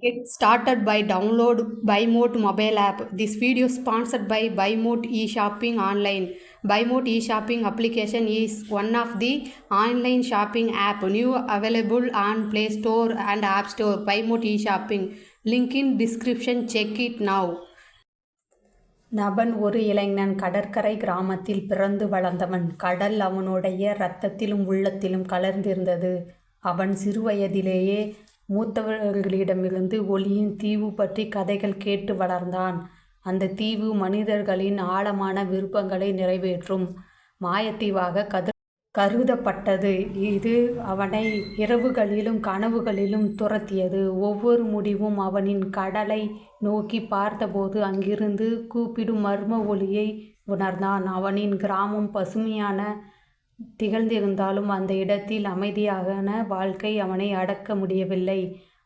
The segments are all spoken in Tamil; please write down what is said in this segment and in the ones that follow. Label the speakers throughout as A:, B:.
A: Get started by download BuyMote mobile app. This video is sponsored by BuyMote e-shopping online. BuyMote e-shopping application is one of the online shopping app new available on Play Store and App Store. BuyMote e-shopping link in description. Check it now.
B: நபன் ஒரு இளைஞன் கடற்கரை கிராமத்தில் பிறந்து வளர்ந்தவன். கடல் அவனுடைய இரத்தத்திலும் உள்ளத்திலும் கலர்ந்திருந்தது. அவன் சிறுவயதிலேயே மூத்தவர்களிடமிருந்து ஒளியின் தீவு பற்றி கதைகள் கேட்டு வளர்ந்தான். அந்த தீவு மனிதர்களின் ஆழமான விருப்பங்களை நிறைவேற்றும் மாயத்தீவாக கருதப்பட்டது. இது அவனை இரவுகளிலும் கனவுகளிலும் துரத்தியது. ஒவ்வொரு முடிவும் அவனின் கடலை நோக்கி பார்த்தபோது அங்கிருந்து கூப்பிடும் மர்ம ஒலியை உணர்ந்தான். அவனின் கிராமம் பசுமையான திகழ்ந்திருந்தாலும் அந்த இடத்தில் அமைதியான வாழ்க்கை அவனை அடக்க முடியவில்லை.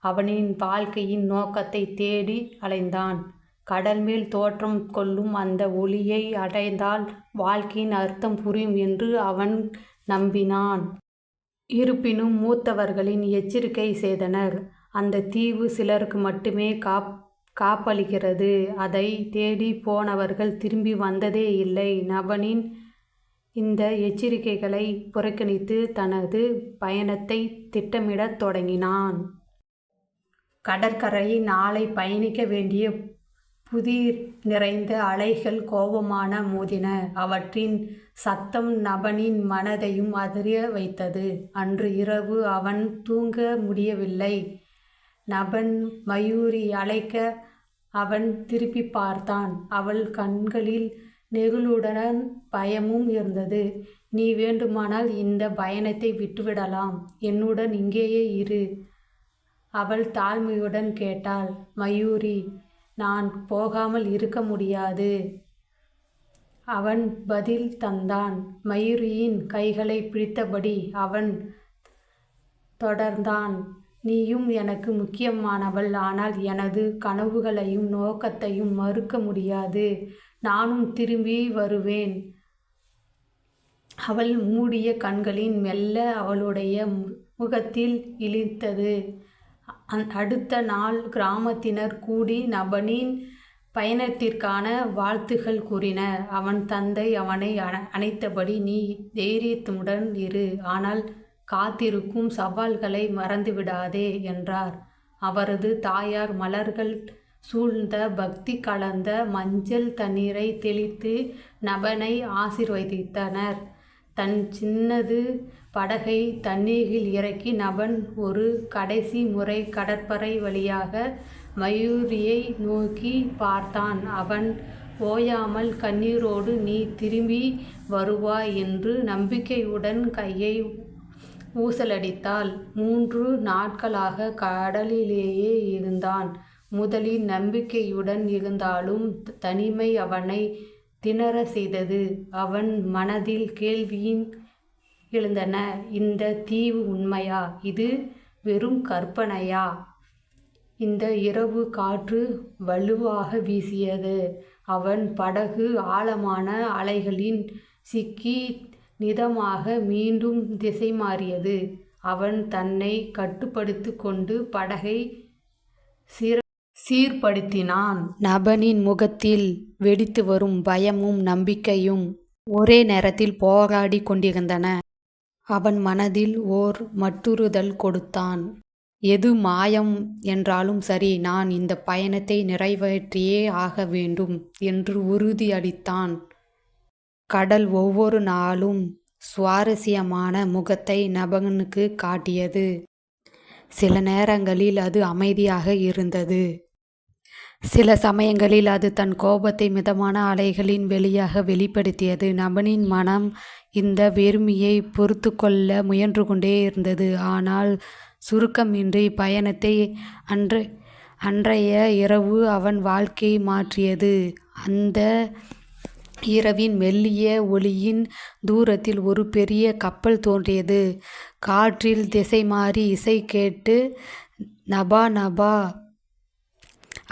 B: அவனின் வாழ்க்கையின் நோக்கத்தை தேடி அலைந்தான். கடல் மேல் தோற்றம் கொள்ளும் அந்த ஒளியை அடைந்தால் வாழ்க்கையின் அர்த்தம் புரியும் என்று அவன் நம்பினான். இருப்பினும் மூத்தவர்களின் எச்சரிக்கை செய்தனர். அந்த தீவு சிலருக்கு மட்டுமே காப்பளிக்கிறது. அதை தேடி போனவர்கள் திரும்பி வந்ததே இல்லை. நபனின் இந்த எச்சரிக்கைகளை புறக்கணித்து தனது பயணத்தை திட்டமிடத் தொடங்கினான். கடற்கரை நாளை பயணிக்க வேண்டிய புதிர் நிறைந்த அலைகள் கோபமான மோதின. அவற்றின் சத்தம் நபனின் மனதையும் அதிர வைத்தது. அன்று இரவு அவன் தூங்க முடியவில்லை. நபன் மயூரி அழைக்க அவன் திருப்பி பார்த்தான். அவள் கண்களில் நெகிழுடன் பயமும் இருந்தது. நீ வேண்டுமானால் இந்த பயணத்தை விட்டுவிடலாம். என்னுடன் இங்கேயே இரு. அவள் தாழ்மையுடன் கேட்டாள். மயூரி, நான் போகாமல் இருக்க முடியாது. அவன் பதில் தந்தான். மயூரியின் கைகளை பிடித்தபடி அவன் தொடர்ந்தான். நீயும் எனக்கு முக்கியமானவள். ஆனால் எனது கனவுகளையும் நோக்கத்தையும் மறுக்க முடியாது. நானும் திரும்பி வருவேன். அவள் மூடிய கண்களின் மெல்ல அவளுடைய முகத்தில் இழித்தது. அடுத்த நாள் கிராமத்தினர் கூடி நபனின் பயணத்திற்கான வாழ்த்துகள் கூறினர். அவன் தந்தை அவனை அணைத்தபடி, நீ தைரியத்துடன் இரு, ஆனால் காத்திருக்கும் சவால்களை மறந்துவிடாதே என்றார். அவரது தாயார் மலர்கள் சூழ்ந்த பக்தி கலந்த மஞ்சள் தண்ணீரை தெளித்து நபனை ஆசீர்வதித்தனர். தன் சின்னது படகை தண்ணீரில் இறக்கி நபன் ஒரு கடைசி முறை கடற்பரை வழியாக மயூரியை நோக்கி பார்த்தான். அவன் ஓயாமல் கண்ணீரோடு, நீ திரும்பி வருவாய் என்று நம்பிக்கையுடன் கையை ஊசலடித்தாள். 3 நாட்களாக கடலிலேயே இருந்தான். முதலில் நம்பிக்கையுடன் இருந்தாலும் தனிமை அவனை திணற செய்தது. அவன் மனதில் கேள்வியின் எழுந்தன. இந்த தீவு உண்மையா? இது வெறும் கற்பனையா? இந்த இரவு காற்று வலுவாக வீசியது. அவன் படகு ஆழமான அலைகளின் சிக்கி நிதமாக மீண்டும் திசை மாறியது. அவன் தன்னை கட்டுப்படுத்தி கொண்டு படகை சீர்படுத்தினான். நபனின் முகத்தில் வெடித்து வரும் பயமும் நம்பிக்கையும் ஒரே நேரத்தில் போராடி கொண்டிருந்தன. அவன் மனதில் ஓர் மட்டுறுதல் கொடுத்தான். எது மாயம் என்றாலும் சரி, நான் இந்த பயணத்தை நிறைவேற்றியே ஆக வேண்டும் என்று உறுதியளித்தான். கடல் ஒவ்வொரு நாளும் சுவாரஸ்யமான முகத்தை நபனுக்கு காட்டியது. சில நேரங்களில் அது அமைதியாக இருந்தது. சில சமயங்களில் அது தன் கோபத்தை மிதமான அலைகளின் வெளியாக வெளிப்படுத்தியது. நபனின் மனம் இந்த வெறுமையை பொறுத்து கொள்ள முயன்று கொண்டே இருந்தது. ஆனால் சுருக்கமின்றி பயணத்தை அன்றைய இரவு அவன் வாழ்க்கையை மாற்றியது. அந்த இரவின் மெல்லிய ஒளியின் தூரத்தில் ஒரு பெரிய கப்பல் தோன்றியது. காற்றில் திசை மாறி இசை கேட்டு நபா நபா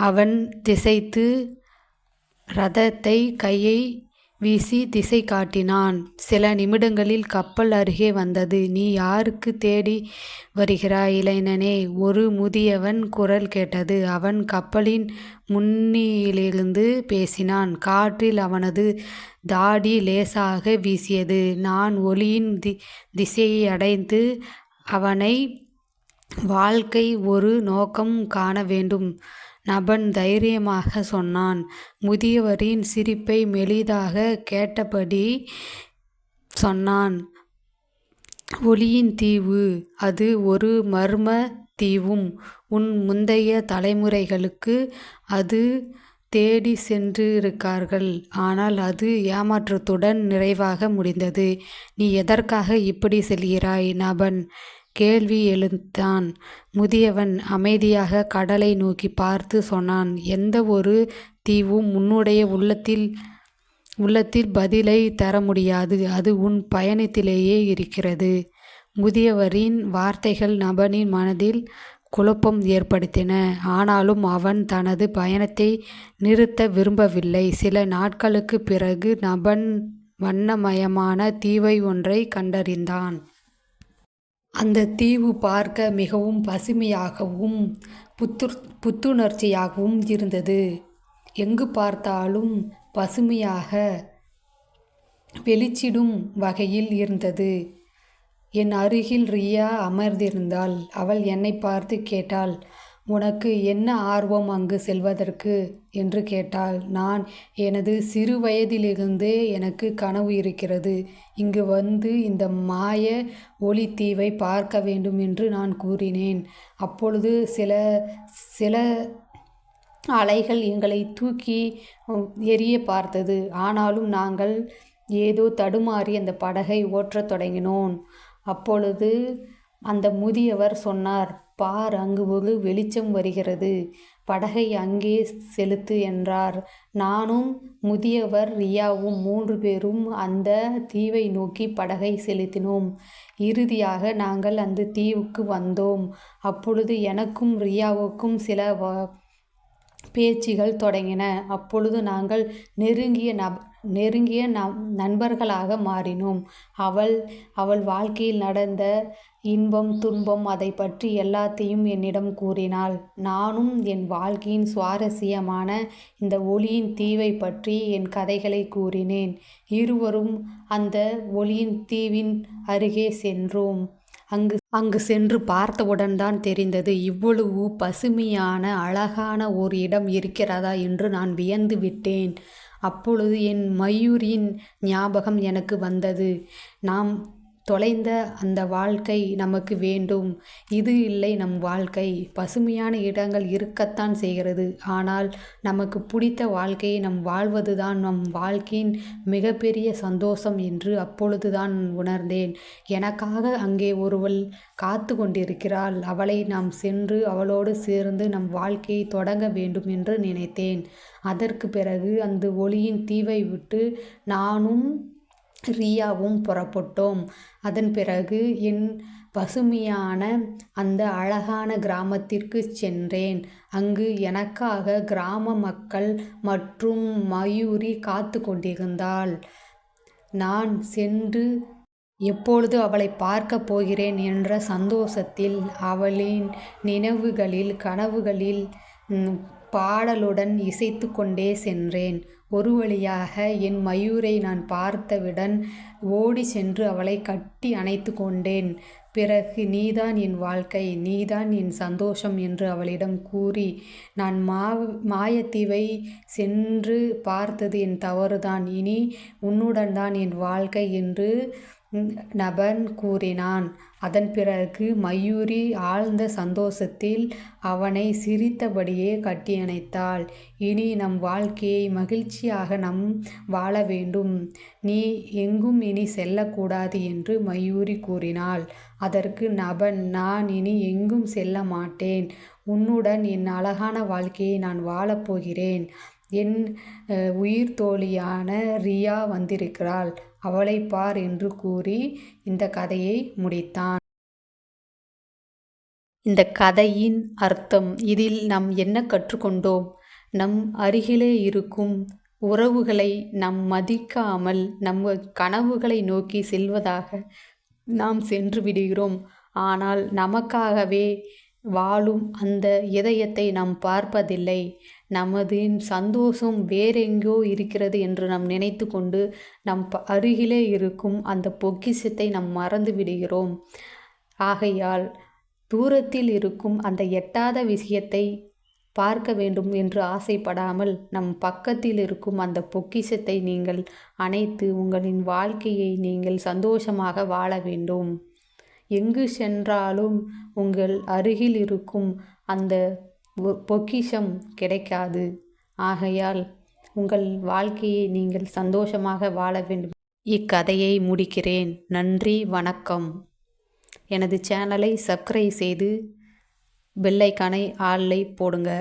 B: அவன் திசைத்து ரதத்தை கையை வீசி திசை காட்டினான். சில நிமிடங்களில் கப்பல் அருகே வந்தது. நீ யாருக்கு தேடி வருகிறாய் இளைஞனே? ஒரு முதியவன் குரல் கேட்டது. அவன் கப்பலின் முன்னிலிருந்து பேசினான். காற்றில் அவனது தாடி லேசாக வீசியது. நான் ஒலியின் திசையை அடைந்து அவனை வாழ்க்கை ஒரு நோக்கம் காண வேண்டும் நபன் தைரியமாக சொன்னான். முதியவரின் சிரிப்பை மெலிதாக கேட்டபடி சொன்னான். ஒளியின் தீவு அது ஒரு மர்ம தீவும். உன் முந்தைய தலைமுறைகளுக்கு அது தேடி சென்றிருக்கார்கள். ஆனால் அது ஏமாற்றத்துடன் நிறைவாக முடிந்தது. நீ எதற்காக இப்படி செல்கிறாய்? நபன் கேள்வி எழுந்தான். முதியவன் அமைதியாக கடலை நோக்கி பார்த்து சொன்னான். எந்த ஒரு தீவும் உன்னுடைய உள்ளத்தில் பதிலை தர முடியாது. அது உன் பயணத்திலேயே இருக்கிறது. முதியவரின் வார்த்தைகள் நபனின் மனதில் குழப்பம் ஏற்படுத்தின. ஆனாலும் அவன் தனது பயணத்தை நிறுத்த விரும்பவில்லை. சில நாட்களுக்கு பிறகு நபன் வண்ணமயமான தீவை ஒன்றை கண்டறிந்தான். அந்த தீவு பார்க்க மிகவும் பசுமையாகவும் புத்துணர்ச்சியாகவும் இருந்தது. எங்கு பார்த்தாலும் பசுமையாக வெளிச்சிடும் வகையில் இருந்தது. என் அருகில் ரியா அமர்ந்திருந்தாள். அவள் என்னை பார்த்து கேட்டாள், உனக்கு என்ன ஆர்வம் அங்கு செல்வதற்கு என்று கேட்டாள். நான் எனது சிறு வயதிலிருந்தே எனக்கு கனவு இருக்கிறது. இங்கு வந்து இந்த மாய ஒளித்தீவை பார்க்க வேண்டும் என்று நான் கூறினேன். அப்பொழுது சில அலைகள் எங்களை தூக்கி எறிய பார்த்தது. ஆனாலும் நாங்கள் ஏதோ தடுமாறி அந்த படகை ஓட்டத் தொடங்கினோம். அப்பொழுது அந்த முதியவர் சொன்னார், பார், அங்கு ஒரு வெளிச்சம் வருகிறது. படகை அங்கே செலுத்து என்றார். நானும் முதியவர் ரியாவும் 3 பேரும் அந்த தீவை நோக்கி படகை செலுத்தினோம். இறுதியாக நாங்கள் அந்த தீவுக்கு வந்தோம். அப்பொழுது எனக்கும் ரியாவுக்கும் சில பேச்சுகள் தொடங்கின. அப்பொழுது நாங்கள் நெருங்கிய நண்பர்களாக மாறினோம். அவள் வாழ்க்கையில் நடந்த இன்பம் துன்பம் அதை பற்றி எல்லாத்தையும் என்னிடம் கூறினாள். நானும் என் வாழ்க்கையின் சுவாரஸ்யமான இந்த ஒளியின் தீவை பற்றி என் கதைகளை கூறினேன். இருவரும் அந்த ஒளியின் தீவின் அருகே சென்றோம். அங்கு சென்று பார்த்தவுடன் தான் தெரிந்தது, இவ்வளவு பசுமையான அழகான ஓர் இடம் இருக்கிறதா என்று நான் வியந்து விட்டேன். அப்பொழுது என் மயூரின் ஞாபகம் எனக்கு வந்தது. நாம் தொலைந்த அந்த வாழ்க்கை நமக்கு வேண்டும். இது இல்லை நம் வாழ்க்கை. பசுமையான இடங்கள் இருக்கத்தான் செய்கிறது. ஆனால் நமக்கு பிடித்த வாழ்க்கையை நம் வாழ்வதுதான் நம் வாழ்க்கையின் மிகப்பெரிய சந்தோஷம் என்று அப்பொழுதுதான் உணர்ந்தேன். எனக்காக அங்கே ஒருவள் காத்து கொண்டிருக்கிறாள். அவளை நாம் சென்று அவளோடு சேர்ந்து நம் வாழ்க்கையை தொடங்க வேண்டும் என்று நினைத்தேன். அதற்கு பிறகு அந்த ஒளியின் தீவை விட்டு நானும் ரியாவும் புறப்பட்டோம். அதன் பிறகு என் பசுமையான அந்த அழகான கிராமத்திற்கு சென்றேன். அங்கு எனக்காக கிராம மக்கள் மற்றும் மயூரி காத்து கொண்டிருந்தாள். நான் சென்று எப்பொழுது அவளை பார்க்கப் போகிறேன் என்ற சந்தோஷத்தில் அவளின் நினைவுகளில் கனவுகளில் பாடலுடன் இசைத்து கொண்டே சென்றேன். ஒரு வழியாக என் மயூரை நான் பார்த்தவுடன் ஓடி சென்று அவளை கட்டி அணைத்து கொண்டேன். பிறகு நீதான் என் வாழ்க்கை, நீதான் என் சந்தோஷம் என்று அவளிடம் கூறி, நான் மாயத்தீவை சென்று பார்த்தது என் தவறுதான். இனி உன்னுடன் தான் என் வாழ்க்கை என்று நபன் கூறினான். அதன் பிறகு மயூரி ஆழ்ந்த சந்தோஷத்தில் அவனை சிரித்தபடியே கட்டியணைத்தாள். இனி நம் வாழ்க்கையை மகிழ்ச்சியாக நாம் வாழ வேண்டும். நீ எங்கும் இனி செல்லக்கூடாது என்று மயூரி கூறினாள். அதற்கு நபன், நான் இனி எங்கும் செல்ல மாட்டேன். உன்னுடன் என் அழகான வாழ்க்கையை நான் வாழப்போகிறேன். என் உயிர் தோழியான ரியா வந்திருக்கிறாள். அவளை பார் என்று கூறி இந்த கதையை முடித்தான். இந்த கதையின் அர்த்தம், இதில் நாம் என்ன கற்றுக்கொண்டோம்? நம் அருகிலே இருக்கும் உறவுகளை நாம் மதிக்காமல் நம்ம கனவுகளை நோக்கி செல்வதாக நாம் சென்று விடுகிறோம். ஆனால் நமக்காகவே வாழும் அந்த இதயத்தை நாம் பார்ப்பதில்லை. நமது சந்தோஷம் வேறெங்கோ இருக்கிறது என்று நாம் நினைத்து கொண்டு நம் அருகிலே இருக்கும் அந்த பொக்கிஷத்தை நாம் மறந்து விடுகிறோம். ஆகையால் தூரத்தில் இருக்கும் அந்த எட்டாத விஷயத்தை பார்க்க வேண்டும் என்று ஆசைப்படாமல் நம் பக்கத்தில் இருக்கும் அந்த பொக்கிஷத்தை நீங்கள் அணைத்து உங்களின் வாழ்க்கையை நீங்கள் சந்தோஷமாக வாழ வேண்டும். எங்கு சென்றாலும் உங்கள் அருகில் இருக்கும் அந்த பொக்கிஷம் கிடைக்காது. ஆகையால் உங்கள் வாழ்க்கையை நீங்கள் சந்தோஷமாக வாழ வேண்டும். இக்கதையை முடிக்கிறேன். நன்றி, வணக்கம். எனது சேனலை சப்ஸ்கிரைப் செய்து பெல் ஐகானை ஆல்லை போடுங்க.